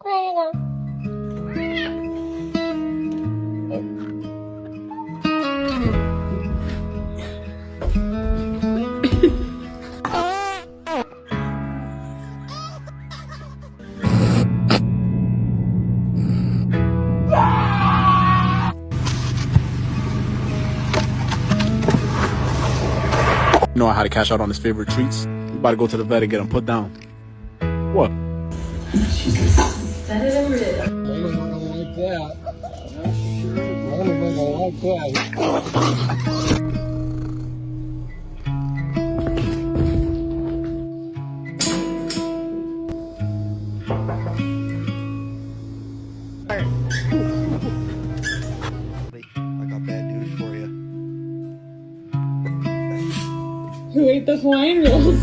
There you go. Knowing how to cash out on his favorite treats. We about to go to the vet and get him put down. What? Better than real. Only not gonna like that. That's for sure. Only not gonna like that. I got bad news for you. Who ate the Hawaiian rolls?